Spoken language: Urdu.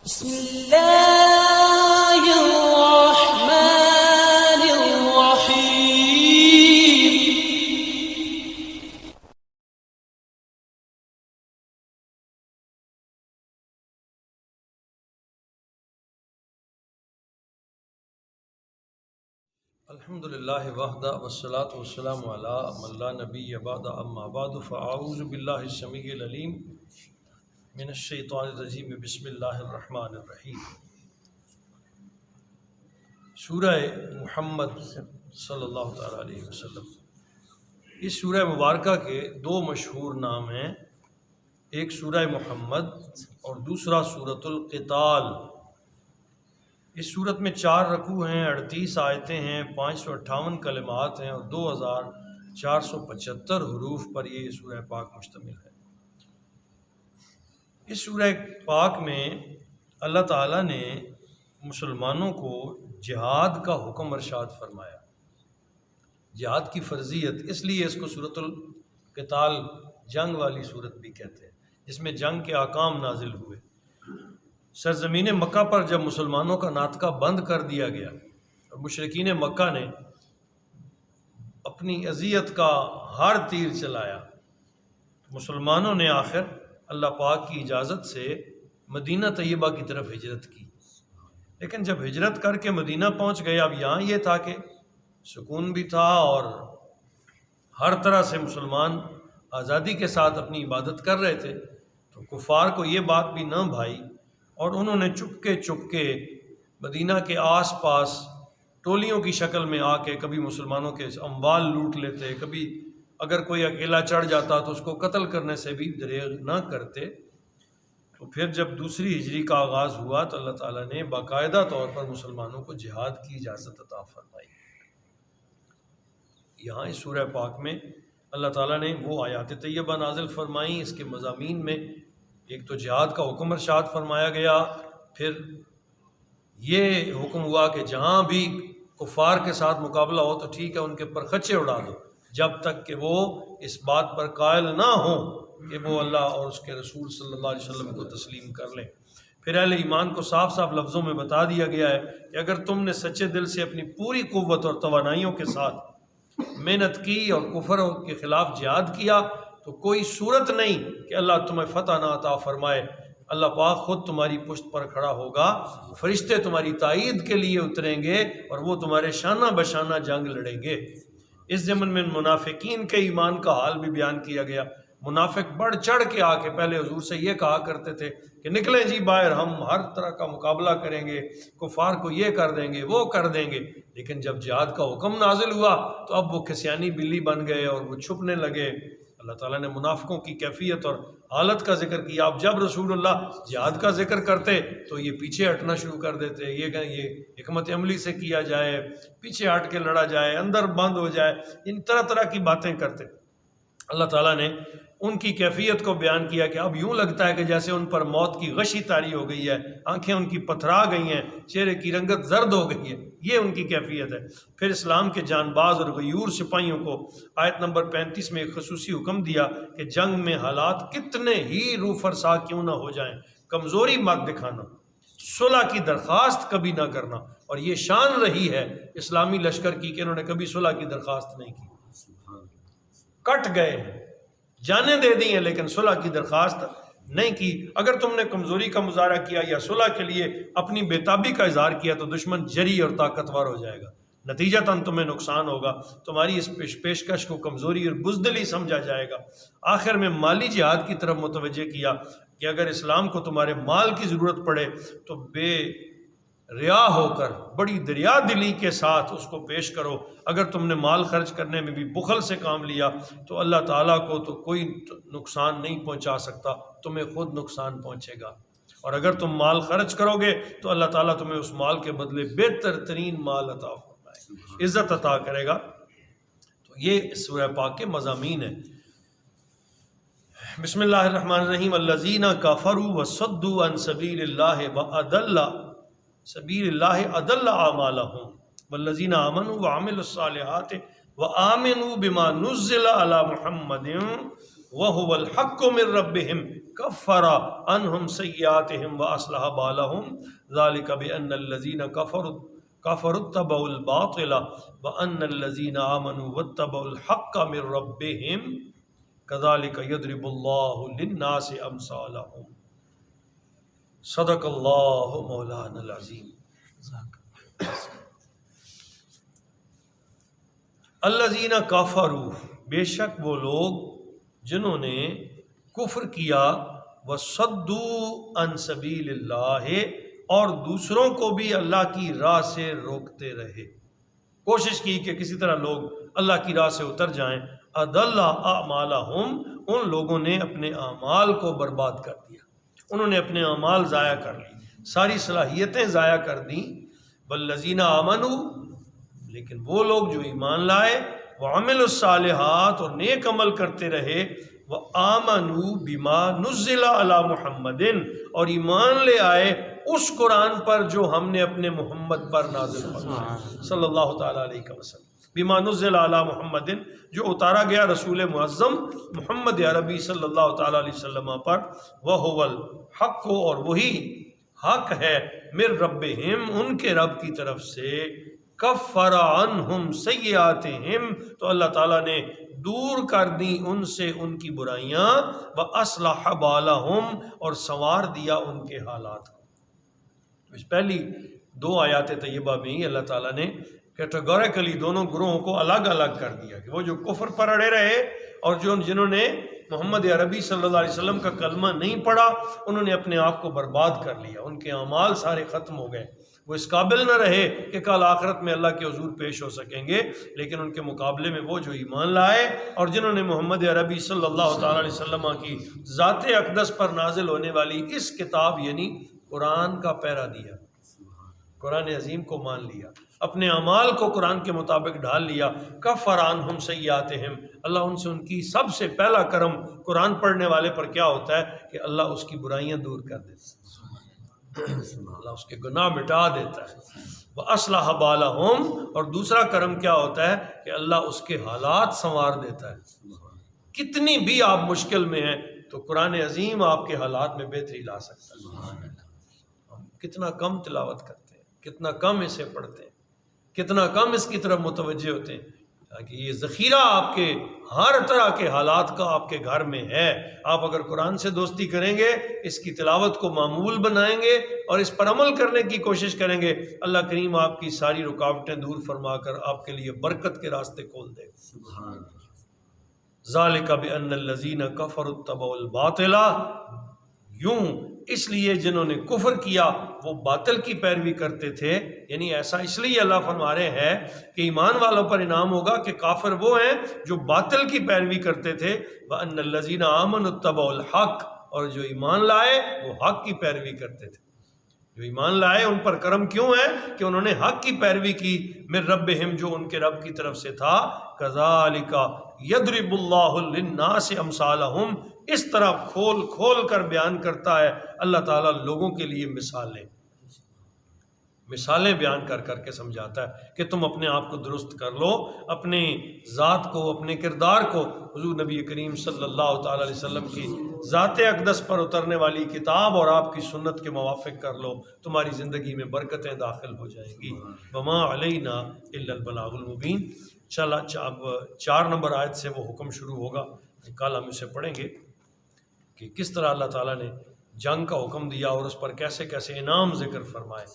بسم اللہ الرحمن الرحیم۔ الحمد للہ وحدہ والصلاة والسلام علی من لا نبی بعد اما بعد فاعوذ باللہ السمیع العلیم من الشیطان الرجیم بسم اللہ الرحمن الرحیم۔ سورہ محمد صلی اللہ تعالیٰ علیہ وسلم، اس سورہ مبارکہ کے دو مشہور نام ہیں، ایک سورہ محمد اور دوسرا سورۃ القتال۔ اس صورت میں 4 رکوع ہیں، 38 آیتیں ہیں، 558 کلمات ہیں اور 2475 حروف پر یہ سورہ پاک مشتمل ہے۔ اس سورہ پاک میں اللہ تعالیٰ نے مسلمانوں کو جہاد کا حکم ارشاد فرمایا، جہاد کی فرضیت، اس لیے اس کو سورۃ القتال جنگ والی صورت بھی کہتے ہیں، جس میں جنگ کے احکام نازل ہوئے۔ سرزمین مکہ پر جب مسلمانوں کا ناطقہ بند کر دیا گیا اور مشرکین مکہ نے اپنی اذیت کا ہر تیر چلایا، مسلمانوں نے آخر اللہ پاک کی اجازت سے مدینہ طیبہ کی طرف ہجرت کی۔ لیکن جب ہجرت کر کے مدینہ پہنچ گئے، اب یہاں یہ تھا کہ سکون بھی تھا اور ہر طرح سے مسلمان آزادی کے ساتھ اپنی عبادت کر رہے تھے، تو کفار کو یہ بات بھی نہ بھائی اور انہوں نے چپکے مدینہ کے آس پاس ٹولیوں کی شکل میں آ کے کبھی مسلمانوں کے اموال لوٹ لیتے، کبھی اگر کوئی اکیلا چڑھ جاتا تو اس کو قتل کرنے سے بھی دریغ نہ کرتے۔ تو پھر جب دوسری ہجری کا آغاز ہوا تو اللہ تعالیٰ نے باقاعدہ طور پر مسلمانوں کو جہاد کی اجازت عطا فرمائی۔ یہاں اس سورہ پاک میں اللہ تعالیٰ نے وہ آیات طیبہ نازل فرمائیں، اس کے مضامین میں ایک تو جہاد کا حکم ارشاد فرمایا گیا، پھر یہ حکم ہوا کہ جہاں بھی کفار کے ساتھ مقابلہ ہو تو ٹھیک ہے، ان کے پرخچے اڑا دو جب تک کہ وہ اس بات پر قائل نہ ہوں کہ وہ اللہ اور اس کے رسول صلی اللہ علیہ وسلم کو تسلیم کر لیں۔ پھر اہل ایمان کو صاف صاف لفظوں میں بتا دیا گیا ہے کہ اگر تم نے سچے دل سے اپنی پوری قوت اور توانائیوں کے ساتھ محنت کی اور کفر کے خلاف جہاد کیا تو کوئی صورت نہیں کہ اللہ تمہیں فتح نہ عطا فرمائے۔ اللہ پاک خود تمہاری پشت پر کھڑا ہوگا، فرشتے تمہاری تائید کے لیے اتریں گے اور وہ تمہارے شانہ بشانہ جنگ لڑیں گے۔ اس ضمن میں منافقین کے ایمان کا حال بھی بیان کیا گیا۔ منافق بڑھ چڑھ کے آ کے پہلے حضور سے یہ کہا کرتے تھے کہ نکلیں جی باہر، ہم ہر طرح کا مقابلہ کریں گے، کفار کو یہ کر دیں گے وہ کر دیں گے۔ لیکن جب جہاد کا حکم نازل ہوا تو اب وہ کھسیانی بلی بن گئے اور وہ چھپنے لگے۔ اللہ تعالیٰ نے منافقوں کی کیفیت اور حالت کا ذکر کیا۔ اب جب رسول اللہ جہاد کا ذکر کرتے تو یہ پیچھے ہٹنا شروع کر دیتے، یہ کہ یہ حکمت عملی سے کیا جائے، پیچھے ہٹ کے لڑا جائے، اندر بند ہو جائے، ان طرح طرح کی باتیں کرتے۔ اللہ تعالیٰ نے ان کی کیفیت کو بیان کیا کہ اب یوں لگتا ہے کہ جیسے ان پر موت کی غشی طاری ہو گئی ہے، آنکھیں ان کی پتھرا گئی ہیں، چہرے کی رنگت زرد ہو گئی ہے، یہ ان کی کیفیت ہے۔ پھر اسلام کے جان باز اور غیور سپاہیوں کو آیت نمبر 35 میں ایک خصوصی حکم دیا کہ جنگ میں حالات کتنے ہی روح فرسا کیوں نہ ہو جائیں، کمزوری مت دکھانا، صلح کی درخواست کبھی نہ کرنا۔ اور یہ شان رہی ہے اسلامی لشکر کی کہ انہوں نے کبھی صلح کی درخواست نہیں کی، کٹ گئے ہیں، جانیں دے دی ہیں لیکن صلح کی درخواست نہیں کی۔ اگر تم نے کمزوری کا مظاہرہ کیا یا صلح کے لیے اپنی بے تابی کا اظہار کیا تو دشمن جری اور طاقتور ہو جائے گا، نتیجتاً تمہیں نقصان ہوگا، تمہاری اس پیشکش کو کمزوری اور بزدلی سمجھا جائے گا۔ آخر میں مالی جہاد کی طرف متوجہ کیا کہ اگر اسلام کو تمہارے مال کی ضرورت پڑے تو بے ریا ہو کر بڑی دریا دلی کے ساتھ اس کو پیش کرو۔ اگر تم نے مال خرچ کرنے میں بھی بخل سے کام لیا تو اللہ تعالیٰ کو تو کوئی نقصان نہیں پہنچا سکتا، تمہیں خود نقصان پہنچے گا۔ اور اگر تم مال خرچ کرو گے تو اللہ تعالیٰ تمہیں اس مال کے بدلے بہتر ترین مال عطا فرمائے گا، عزت عطا کرے گا۔ تو یہ سورہ پاک کے مضامین ہیں۔ بسم اللہ الرحمن الرحیم۔ الذین کفروا وصدوا عن سبیل اللہ واضل سبیل اللہ اضل اعمالهم والذین آمنوا وعملوا الصالحات وآمنوا بما نزل علی محمد وَهُوَ الْحَقُّ مِنْ رَبِّهِمْ كَفَّرَ عَنْهُمْ سَيِّئَاتِهِمْ وَأَصْلَحَ بَالَهُمْ ذَلِكَ بِأَنَّ الَّذِينَ كَفَرُوا اتَّبَعُوا الْبَاطِلَ وَأَنَّ الَّذِينَ آمَنُوا وَاتَّبَعُوا الْحَقَّ مِنْ رَبِّهِمْ كَذَلِكَ يَضْرِبُ اللَّهُ لِلنَّاسِ أَمْثَالَهُمْ صدق اللہ مولانا العظیم۔ الذین کفروا، بے شک وہ لوگ جنہوں نے کفر کیا، وصدوا عن سبیل اللہ، اور دوسروں کو بھی اللہ کی راہ سے روکتے رہے، کوشش کی کہ کسی طرح لوگ اللہ کی راہ سے اتر جائیں۔ اضل اعمالہم، ان لوگوں نے اپنے اعمال کو برباد کر دیا، انہوں نے اپنے اعمال ضائع کر لی، ساری صلاحیتیں ضائع کر دیں۔ والذین آمنوا، لیکن وہ لوگ جو ایمان لائے، وعملوا الصالحات، اور نیک عمل کرتے رہے، وآمنوا بما نزل علی محمد، اور ایمان لے آئے اس قرآن پر جو ہم نے اپنے محمد پر نازل فرمایا صلی اللہ تعالیٰ علیہ وسلم، بما نزل علی محمد، جو اتارا گیا رسول معظم محمد عربی صلی اللہ تعالیٰ علیہ وسلم پر، وَهُوَ الْحَقُّ، اور وہی حق ہے، من ربہم، ان کے رب کی طرف سے، کفر عنہم سیئاتہم، تو اللہ تعالیٰ نے دور کر دی ان سے ان کی برائیاں، وَأَصْلَحَ بَالَهُمْ، اور سنوار دیا ان کے حالات کو۔ اس پہلی دو آیات طیبہ میں ہی اللہ تعالیٰ نے کیٹیگوریکلی دونوں گروہوں کو الگ الگ کر دیا کہ وہ جو کفر پر اڑے رہے اور جنہوں نے محمد عربی صلی اللہ علیہ وسلم کا کلمہ نہیں پڑھا، انہوں نے اپنے آپ کو برباد کر لیا، ان کے اعمال سارے ختم ہو گئے، وہ اس قابل نہ رہے کہ کل آخرت میں اللہ کے حضور پیش ہو سکیں گے۔ لیکن ان کے مقابلے میں وہ جو ایمان لائے اور جنہوں نے محمد عربی صلی اللہ تعالیٰ علیہ وسلم کی ذات اقدس پر نازل ہونے والی اس کتاب یعنی قرآن کا پہرا دیا، قرآن عظیم کو مان لیا، اپنے اعمال کو قرآن کے مطابق ڈھال لیا، کفر عنہم سیئاتہم، اللہ ان سے ان کی سب سے پہلا کرم قرآن پڑھنے والے پر کیا ہوتا ہے کہ اللہ اس کی برائیاں دور کر دیتا ہے، اللہ اس کے گناہ مٹا دیتا ہے۔ وَأَصْلَحَ بَالَهُمْ، اور دوسرا کرم کیا ہوتا ہے کہ اللہ اس کے حالات سنوار دیتا ہے۔ کتنی بھی آپ مشکل میں ہیں تو قرآن عظیم آپ کے حالات میں بہتری لا سکتا ہے۔ ہم کتنا کم تلاوت کرتے ہیں، کتنا کم اسے پڑھتے ہیں، کتنا کم اس کی طرف متوجہ ہوتے ہیں، تاکہ یہ ذخیرہ آپ کے ہر طرح کے حالات کا آپ کے گھر میں ہے۔ آپ اگر قرآن سے دوستی کریں گے، اس کی تلاوت کو معمول بنائیں گے اور اس پر عمل کرنے کی کوشش کریں گے، اللہ کریم آپ کی ساری رکاوٹیں دور فرما کر آپ کے لیے برکت کے راستے کھول دے گا۔ ذَلِكَ بِأَنَّ الَّذِينَ كَفَرُوا اتَّبَعُوا الْبَاطِلَ، یوں اس لیے جنہوں نے کفر کیا وہ باطل کی پیروی کرتے تھے، یعنی ایسا اس لیے اللہ فرما رہے ہیں کہ ایمان والوں پر انعام ہوگا کہ کافر وہ ہیں جو باطل کی پیروی کرتے تھے، وَأَنَّ الَّذِينَ آمَنُوا اتَّبَعُوا الْحَقَّ، اور جو ایمان لائے وہ حق کی پیروی کرتے تھے۔ جو ایمان لائے ان پر کرم کیوں ہے کہ انہوں نے حق کی پیروی کی، من ربہم، جو ان کے رب کی طرف سے تھا، کذالک یضرب اللہ للناس امثالہم، اس طرح کھول کھول کر بیان کرتا ہے اللہ تعالیٰ لوگوں کے لیے مثالیں بیان کر کر کے سمجھاتا ہے کہ تم اپنے آپ کو درست کر لو، اپنے ذات کو، اپنے کردار کو حضور نبی کریم صلی اللہ تعالیٰ علیہ وسلم کی ذات اقدس پر اترنے والی کتاب اور آپ کی سنت کے موافق کر لو، تمہاری زندگی میں برکتیں داخل ہو جائیں گی۔ وما علینا الا البلاغ المبین۔ چلا اب 4 نمبر آیت سے وہ حکم شروع ہوگا، کل ہم اسے پڑھیں گے کہ کس طرح اللہ تعالیٰ نے جنگ کا حکم دیا اور اس پر کیسے کیسے انعام ذکر فرمائے۔